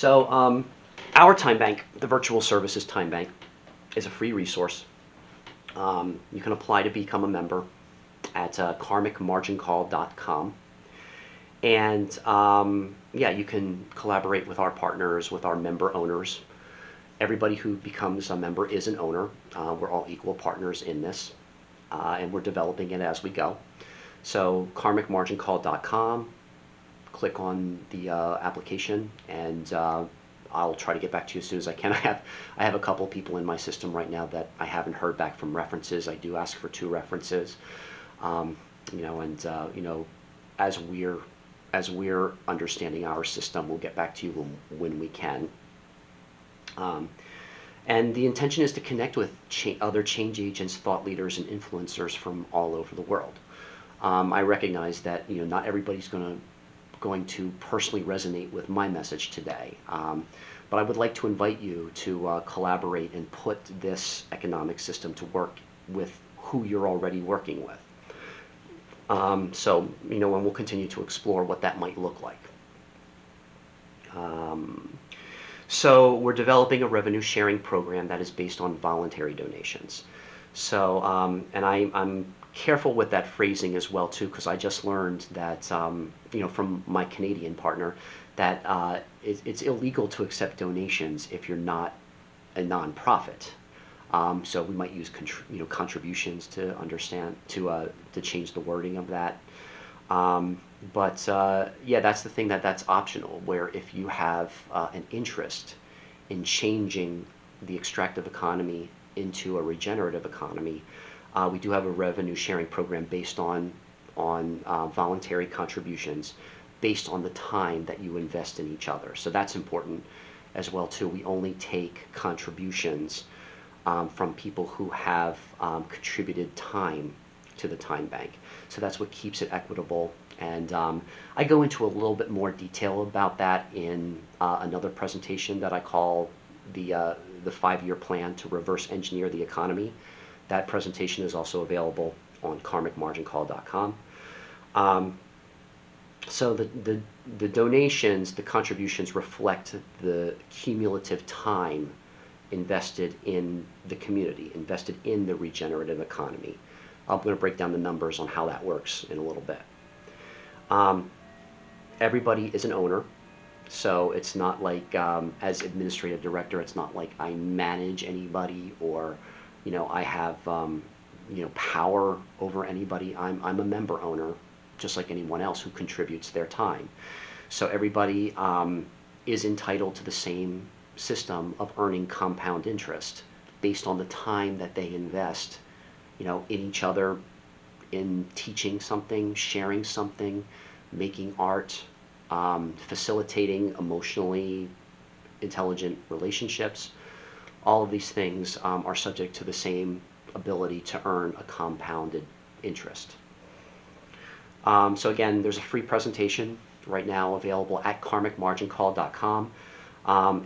So our Time Bank, the virtual services Time Bank, is a free resource. You can apply to become a member at karmicmargincall.com. And yeah, you can collaborate with our partners, with our member owners. Everybody who becomes a member is an owner. We're all equal partners in this, and we're developing it as we go. So karmicmargincall.com, click on the application, and I'll try to get back to you as soon as I can. I have a couple people in my system right now that I haven't heard back from references. I do ask for 2 references, you know, and you know, as we're understanding our system, we'll get back to you when we can. And the intention is to connect with other change agents, thought leaders, and influencers from all over the world. I recognize that not everybody's going to personally resonate with my message today, but I would like to invite you to collaborate and put this economic system to work with who you're already working with. So and we'll continue to explore what that might look like. So we're developing a revenue sharing program that is based on voluntary donations. So, and I'm careful with that phrasing as well too, because I just learned that, from my Canadian partner, that it's illegal to accept donations if you're not a nonprofit. So we might use contributions to understand to change the wording of that. But yeah, that's the thing, that's optional, where if you have an interest in changing the extractive economy into a regenerative economy, we do have a revenue sharing program based on voluntary contributions based on the time that you invest in each other. So that's important as well too. We only take contributions from people who have contributed time to the Time Bank. So that's what keeps it equitable. And I go into a little bit more detail about that in another presentation that I call the 5-year plan to reverse engineer the economy. That presentation is also available on karmicmargincall.com. So the donations, the contributions reflect the cumulative time invested in the community, invested in the regenerative economy. I'm going to break down the numbers on how that works in a little bit. Everybody is an owner, so it's not like as administrative director, it's not like I manage anybody or I have power over anybody. I'm a member owner, just like anyone else who contributes their time. So everybody is entitled to the same system of earning compound interest based on the time that they invest in each other, in teaching something, sharing something, making art, facilitating emotionally intelligent relationships. All of these things are subject to the same ability to earn a compounded interest. So again, there's a free presentation right now available at karmicmargincall.com.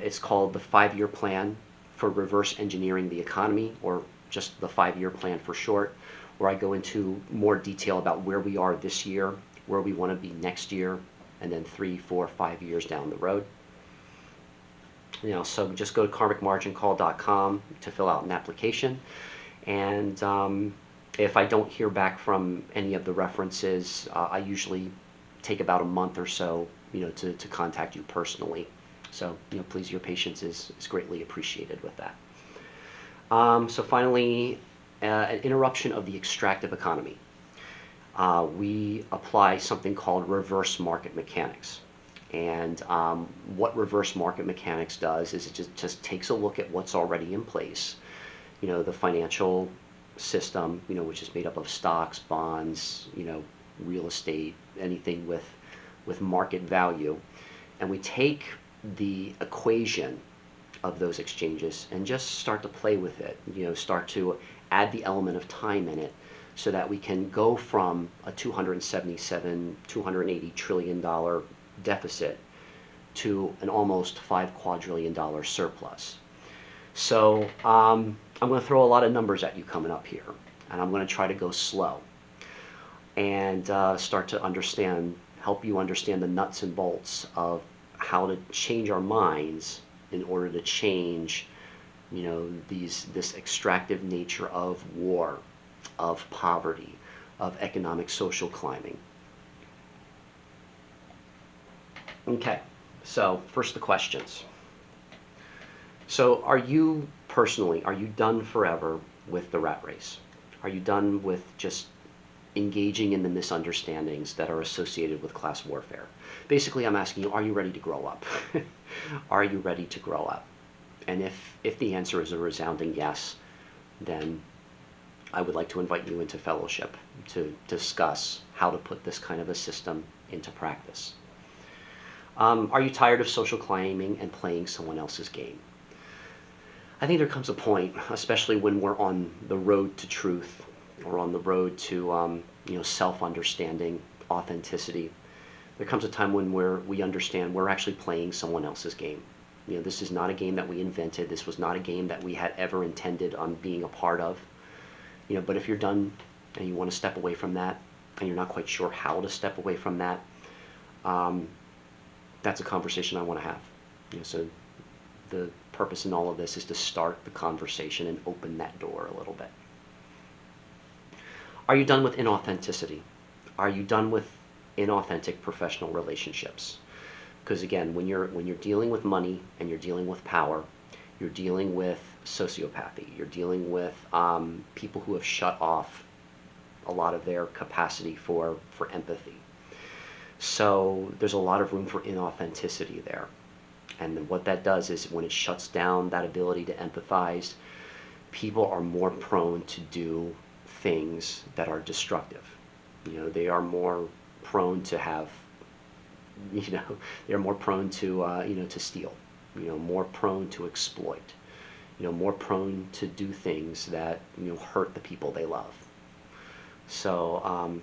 It's called the 5-year plan for reverse engineering the economy, or just the 5-year plan for short, where I go into more detail about where we are this year, where we want to be next year, and then 3, 4, 5 years down the road. So just go to karmicmargincall.com to fill out an application. And if I don't hear back from any of the references, I usually take about a month or so, to contact you personally. So, please, your patience is greatly appreciated with that. So finally, an interruption of the extractive economy. We apply something called reverse market mechanics. And what reverse market mechanics does is it just takes a look at what's already in place. The financial system, which is made up of stocks, bonds, real estate, anything with market value. And we take the equation of those exchanges and just start to play with it, start to add the element of time in it so that we can go from a $280 trillion deficit to an almost $5 quadrillion surplus. So I'm going to throw a lot of numbers at you coming up here, and I'm going to try to go slow and start to help you understand the nuts and bolts of how to change our minds in order to change, this extractive nature of war, of poverty, of economic social climbing. Okay, so first the questions. So are you personally, are you done forever with the rat race? Are you done with just engaging in the misunderstandings that are associated with class warfare? Basically, I'm asking you, are you ready to grow up? Are you ready to grow up? And if the answer is a resounding yes, then I would like to invite you into fellowship to discuss how to put this kind of a system into practice. Are you tired of social climbing and playing someone else's game? I think there comes a point, especially when we're on the road to truth or on the road to self-understanding, authenticity. There comes a time when we understand we're actually playing someone else's game. This is not a game that we invented. This was not a game that we had ever intended on being a part of. But if you're done and you want to step away from that, and you're not quite sure how to step away from that, that's a conversation I want to have. So the purpose in all of this is to start the conversation and open that door a little bit. Are you done with inauthenticity? Are you done with inauthentic professional relationships? Because again, when you're dealing with money and you're dealing with power, you're dealing with sociopathy. You're dealing with people who have shut off a lot of their capacity for empathy. So there's a lot of room for inauthenticity there. And what that does is when it shuts down that ability to empathize, people are more prone to do things that are destructive. They are more prone to have, they're more prone to, to steal, more prone to exploit, more prone to do things that, hurt the people they love. So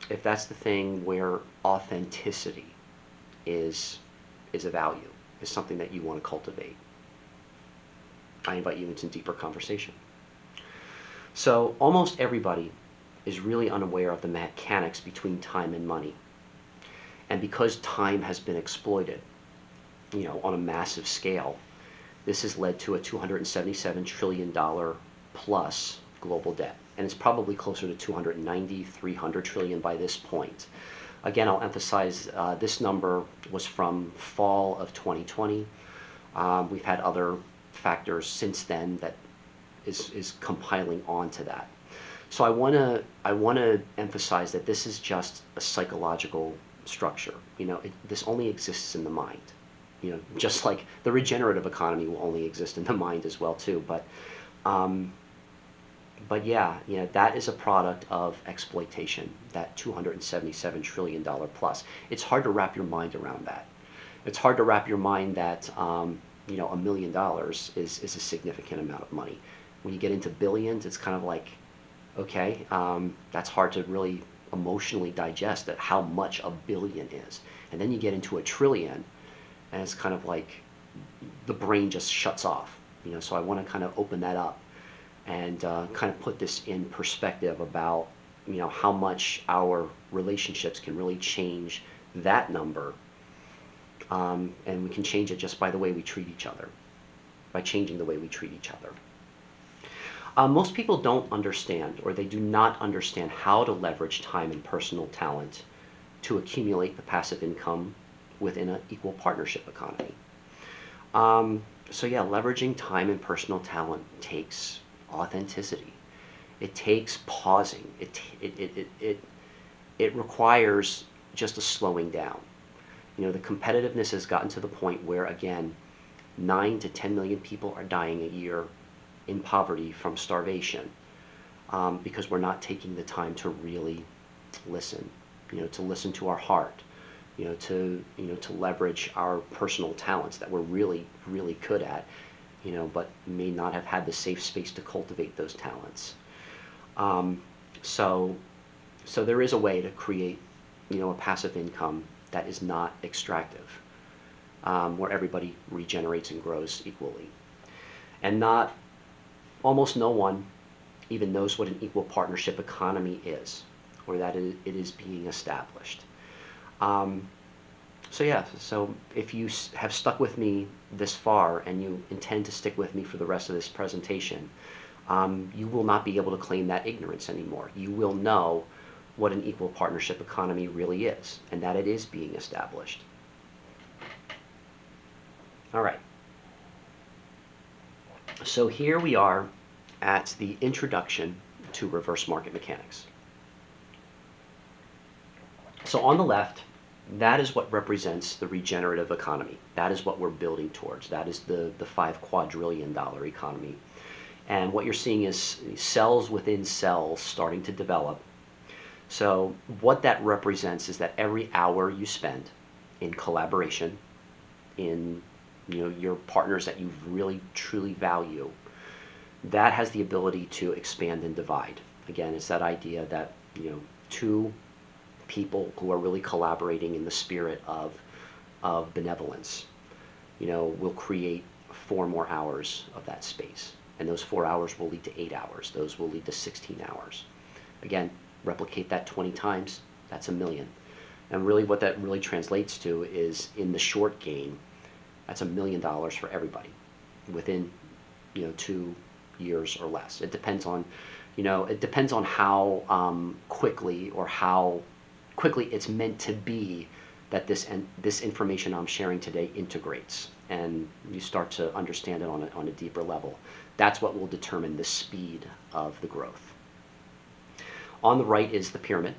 if that's the thing where authenticity is a value, is something that you want to cultivate, I invite you into deeper conversation. So almost everybody is really unaware of the mechanics between time and money. And because time has been exploited, on a massive scale, this has led to a $277 trillion plus global debt. And it's probably closer to 290, 300 trillion by this point. Again, I'll emphasize this number was from fall of 2020. We've had other factors since then that is compiling onto that. So I want to emphasize that this is just a psychological structure. This only exists in the mind. Just like the regenerative economy will only exist in the mind as well too. But yeah, that is a product of exploitation, that $277 trillion plus. It's hard to wrap your mind around that. It's hard to wrap your mind that $1 million is a significant amount of money. When you get into billions, it's kind of like, okay, that's hard to really emotionally digest that how much a billion is. And then you get into a trillion, and it's kind of like the brain just shuts off. So I want to kind of open that up and kind of put this in perspective about how much our relationships can really change that number, and we can change it just by the way we treat each other, by changing the way we treat each other. Most people don't understand, or they do not understand how to leverage time and personal talent to accumulate the passive income within an equal partnership economy. So yeah, leveraging time and personal talent takes authenticity. It takes pausing. It requires just a slowing down. The competitiveness has gotten to the point where, again, 9 to 10 million people are dying a year in poverty from starvation, because we're not taking the time to really listen, to listen to our heart, to leverage our personal talents that we're really, really good at, but may not have had the safe space to cultivate those talents. So there is a way to create, a passive income that is not extractive, where everybody regenerates and grows equally. And almost no one even knows what an equal partnership economy is, or that it is being established. So yeah, so if you have stuck with me this far and you intend to stick with me for the rest of this presentation, you will not be able to claim that ignorance anymore. You will know what an equal partnership economy really is, and that it is being established. All right. So here we are at the introduction to reverse market mechanics. So on the left, that is what represents the regenerative economy. That is what we're building towards. That is the $5 quadrillion economy. And what you're seeing is cells within cells starting to develop. So what that represents is that every hour you spend in collaboration, in your partners that you really truly value, that has the ability to expand and divide. Again, it's that idea that two people who are really collaborating in the spirit of benevolence, will create 4 more hours of that space. And those 4 hours will lead to 8 hours. Those will lead to 16 hours. Again, replicate that 20 times, that's 1,000,000. And really what that really translates to is, in the short game, that's $1,000,000 for everybody within 2 years or less. It depends on how quickly or how quickly it's meant to be that this information I'm sharing today integrates, and you start to understand it on a deeper level. That's what will determine the speed of the growth. On the right is the pyramid,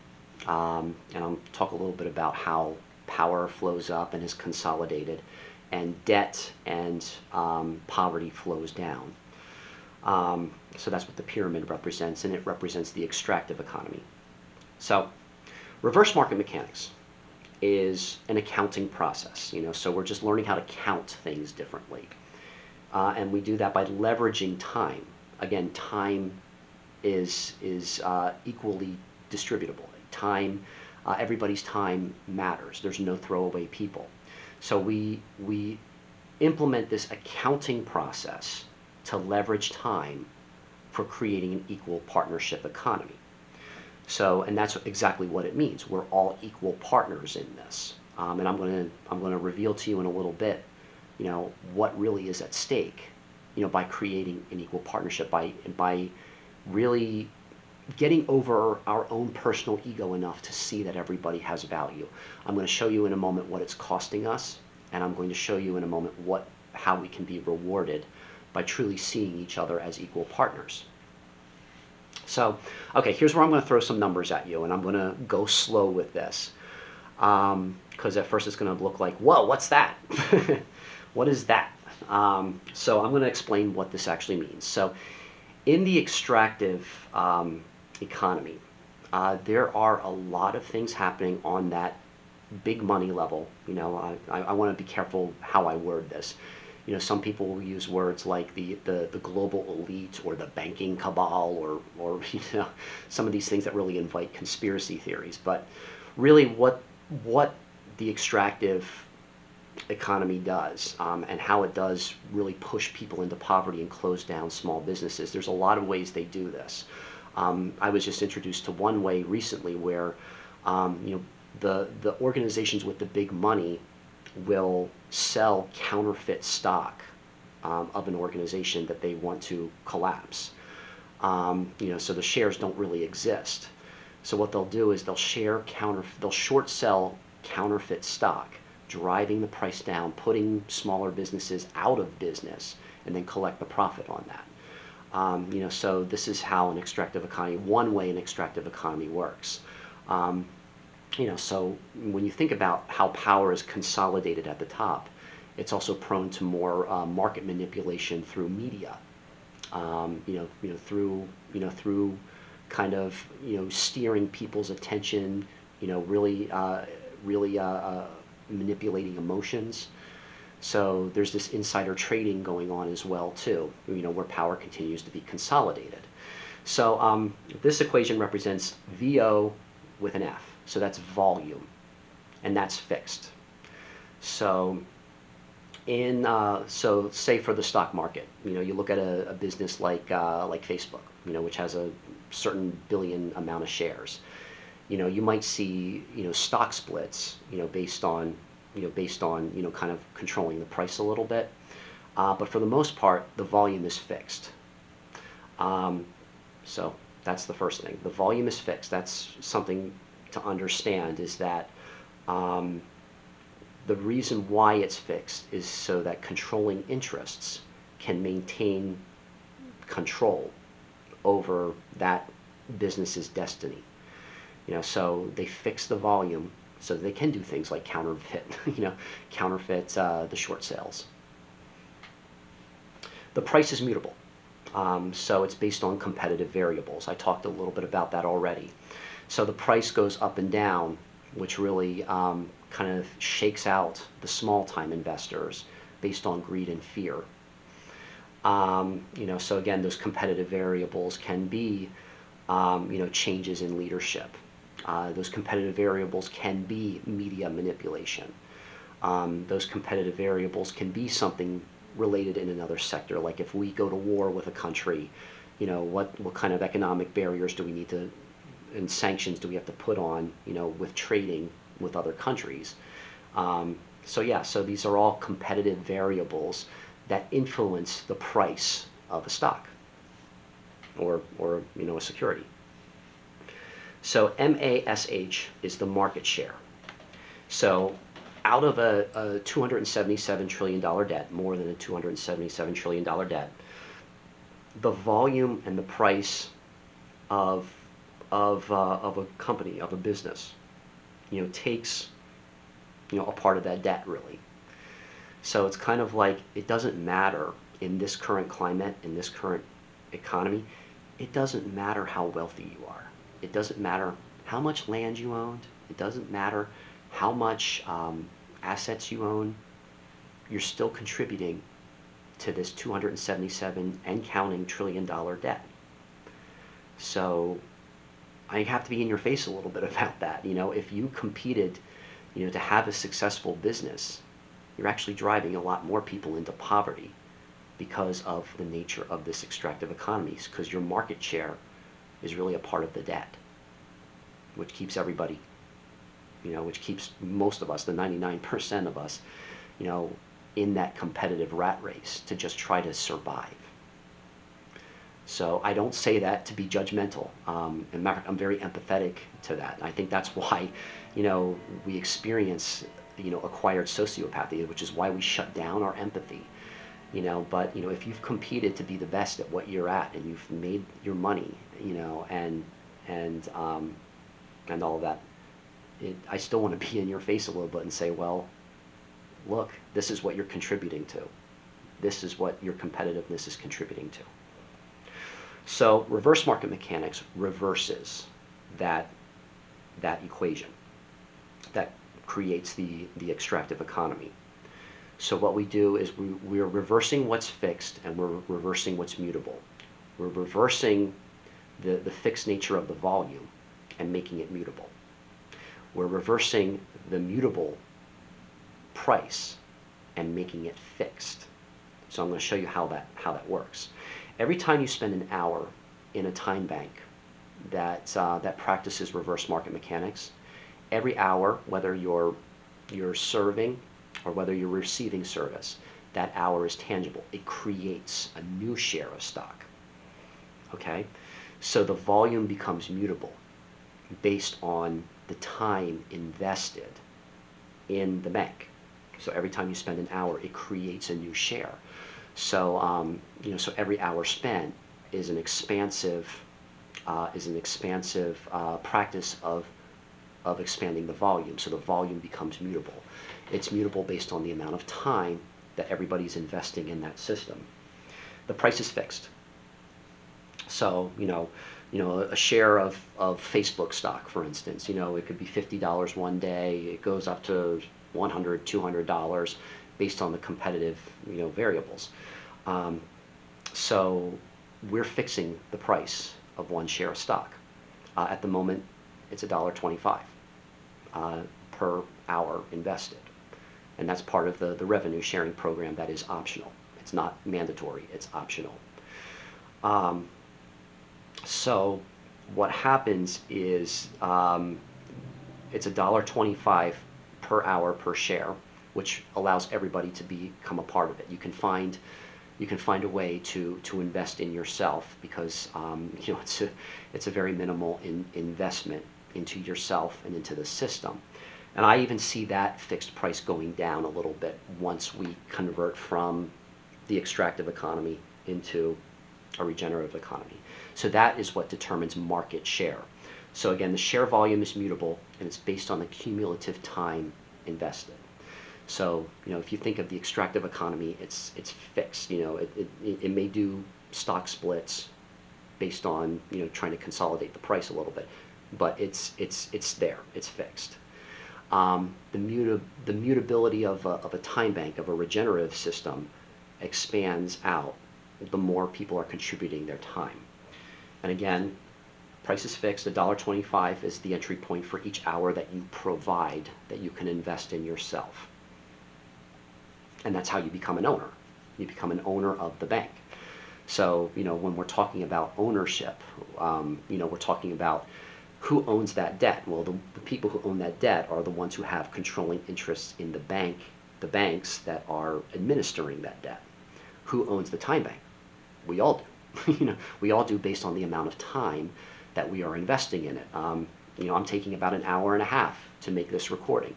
and I'll talk a little bit about how power flows up and is consolidated, and debt and poverty flows down. So that's what the pyramid represents, and it represents the extractive economy. So reverse market mechanics is an accounting process, so we're just learning how to count things differently. And we do that by leveraging time. Again, time is equally distributable. Time, everybody's time matters. There's no throwaway people. So we implement this accounting process to leverage time for creating an equal partnership economy. So, and that's exactly what it means. We're all equal partners in this, and I'm going to reveal to you in a little bit, what really is at stake, by creating an equal partnership, by really getting over our own personal ego enough to see that everybody has value. I'm going to show you in a moment what it's costing us, and I'm going to show you in a moment how we can be rewarded by truly seeing each other as equal partners. So, okay, here's where I'm going to throw some numbers at you, and I'm going to go slow with this, because at first it's going to look like, whoa, what's that? What is that? So I'm going to explain what this actually means. So in the extractive economy, there are a lot of things happening on that big money level. I want to be careful how I word this. Some people will use words like the global elite or the banking cabal or some of these things that really invite conspiracy theories. But really what the extractive economy does, and how it does really push people into poverty and close down small businesses. There's a lot of ways they do this. I was just introduced to one way recently where the organizations with the big money will sell counterfeit stock of an organization that they want to collapse. So the shares don't really exist. So what they'll do is they'll short sell counterfeit stock, driving the price down, putting smaller businesses out of business, and then collect the profit on that. So this is how an extractive economy, one way an extractive economy works. So when you think about how power is consolidated at the top, it's also prone to more market manipulation through media. Through kind of steering people's attention. Really manipulating emotions. So there's this insider trading going on as well too. Where power continues to be consolidated. So this equation represents VO with an F. So that's volume, and that's fixed. So so say for the stock market, you look at a business like Facebook, which has a certain billion amount of shares. You might see stock splits, based on based on, kind of controlling the price a little bit. But for the most part, the volume is fixed. Um, so that's the first thing. The volume is fixed. That's something to understand, is that um, the reason why it's fixed is so that controlling interests can maintain control over that business's destiny. So they fix the volume so they can do things like counterfeit, the short sales. The price is mutable. So it's based on competitive variables. I talked a little bit about that already. So the price goes up and down, which really kind of shakes out the small-time investors based on greed and fear. So again, those competitive variables can be, changes in leadership. Those competitive variables can be media manipulation. Those competitive variables can be something related in another sector. Like if we go to war with a country, what kind of economic barriers do we need to, and sanctions do we have to put on, with trading with other countries? So these are all competitive variables that influence the price of a stock or a security. So MASH is the market share. So out of a $277 trillion debt, more than a $277 trillion debt, the volume and the price of a company, of a business, takes a part of that debt, really. So it's kind of like, it doesn't matter in this current climate, in this current economy, it doesn't matter how wealthy you are. It doesn't matter how much land you owned. It doesn't matter how much assets you own. You're still contributing to this 277 and counting $1 trillion debt. So I have to be in your face a little bit about that. If you competed, to have a successful business, you're actually driving a lot more people into poverty because of the nature of this extractive economy, because your market share is really a part of the debt, which keeps everybody, which keeps most of us, the 99% of us, in that competitive rat race to just try to survive. So I don't say that to be judgmental. In fact, I'm very empathetic to that. I think that's why, we experience, acquired sociopathy, which is why we shut down our empathy. But if you've competed to be the best at what you're at, and you've made your money, and all of that, I still want to be in your face a little bit and say, well, look, this is what you're contributing to. This is what your competitiveness is contributing to. So reverse market mechanics reverses that equation that creates the extractive economy. So what we do is we're reversing what's fixed, and we're reversing what's mutable. We're reversing the fixed nature of the volume and making it mutable. We're reversing the mutable price and making it fixed. So I'm going to show you how that works. Every time you spend an hour in a time bank that practices reverse market mechanics, every hour, whether you're serving or whether you're receiving service, that hour is tangible. It creates a new share of stock. Okay? So the volume becomes mutable based on the time invested in the bank. So every time you spend an hour, it creates a new share. So so every hour spent is an expansive practice of expanding the volume. So the volume becomes mutable. It's mutable based on the amount of time that everybody's investing in that system. The price is fixed. So a share of Facebook stock, for instance, it could be $50 one day. It goes up to $100, $200 based on the competitive variables. So we're fixing the price of one share of stock. At the moment, it's $1.25 per hour invested. And that's part of the revenue sharing program that is optional. It's not mandatory, it's optional. So what happens is it's $1.25 per hour per share. which allows everybody to become a part of it. You can find a way to invest in yourself because it's a very minimal investment into yourself and into the system. And I even see that fixed price going down a little bit once we convert from the extractive economy into a regenerative economy. So that is what determines market share. So again, the share volume is mutable and it's based on the cumulative time invested. So, if you think of the extractive economy, it's fixed. It may do stock splits based on, trying to consolidate the price a little bit, but it's there, it's fixed. The mutability of a time bank, of a regenerative system, expands out the more people are contributing their time. And again, price is fixed. $1.25 is the entry point for each hour that you provide that you can invest in yourself. And that's how you become an owner. You become an owner of the bank. So, when we're talking about ownership, we're talking about who owns that debt. Well, the people who own that debt are the ones who have controlling interests in the banks that are administering that debt. Who owns the time bank? We all do. We all do based on the amount of time that we are investing in it. I'm taking about an hour and a half to make this recording.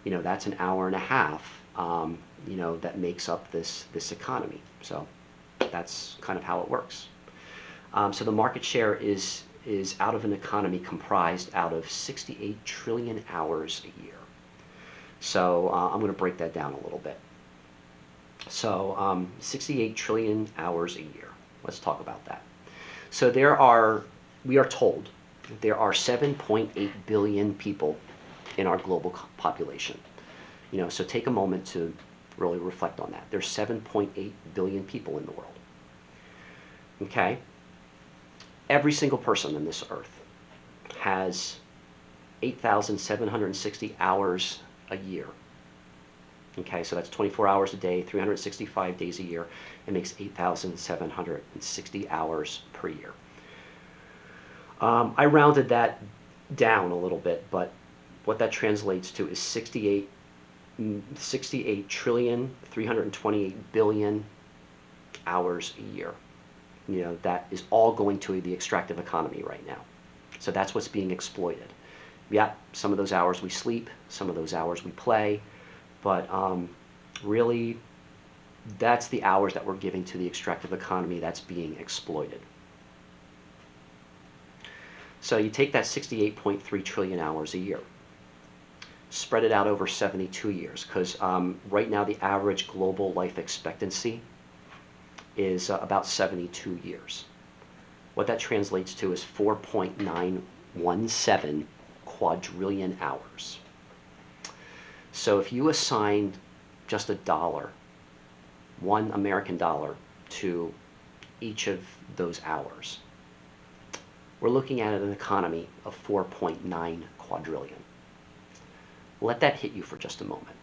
That's an hour and a half, that makes up this economy. So that's kind of how it works. So the market share is out of an economy comprised out of 68 trillion hours a year. So I'm going to break that down a little bit. So 68 trillion hours a year. Let's talk about that. So we are told there are 7.8 billion people in our global population. So take a moment to really reflect on that. There's 7.8 billion people in the world. Okay? Every single person on this earth has 8,760 hours a year. Okay, so that's 24 hours a day, 365 days a year. It makes 8,760 hours per year. I rounded that down a little bit, but what that translates to is 68 trillion, 328 billion hours a year. That is all going to the extractive economy right now. So that's what's being exploited. Yeah, some of those hours we sleep, some of those hours we play, but really that's the hours that we're giving to the extractive economy that's being exploited. So you take that 68.3 trillion hours a year, spread it out over 72 years, because right now the average global life expectancy is about 72 years. What that translates to is 4.917 quadrillion hours. So if you assign just $1, $1 American dollar, to each of those hours, we're looking at an economy of 4.9 quadrillion. Let that hit you for just a moment.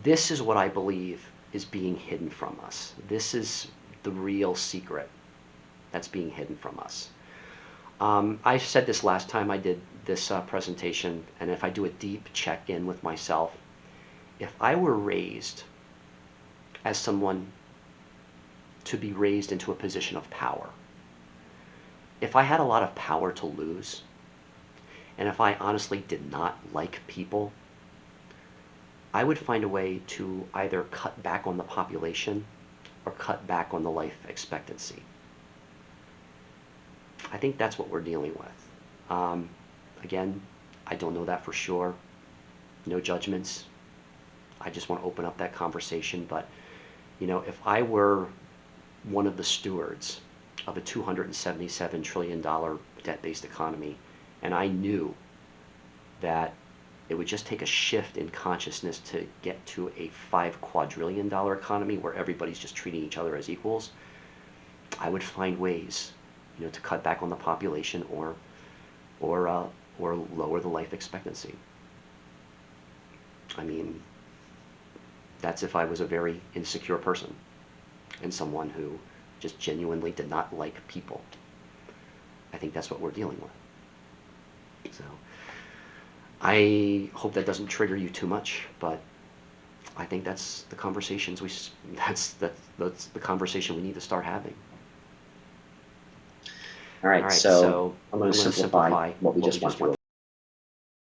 This is what I believe is being hidden from us. This is the real secret that's being hidden from us. I said this last time I did this presentation, and if I do a deep check-in with myself, if I were raised as someone to be raised into a position of power, if I had a lot of power to lose, and if I honestly did not like people, I would find a way to either cut back on the population or cut back on the life expectancy. I think that's what we're dealing with. Again, I don't know that for sure. No judgments. I just want to open up that conversation. But, if I were one of the stewards of a $277 trillion debt-based economy, and I knew that it would just take a shift in consciousness to get to a $5 quadrillion economy where everybody's just treating each other as equals, I would find ways, to cut back on the population or lower the life expectancy. I mean, that's if I was a very insecure person and someone who just genuinely did not like people. I think that's what we're dealing with. So, I hope that doesn't trigger you too much, but I think that's the conversations that's the conversation we need to start having. All All right, right, so so I'm going to I'm going to simplify simplify what we what we just went just went through.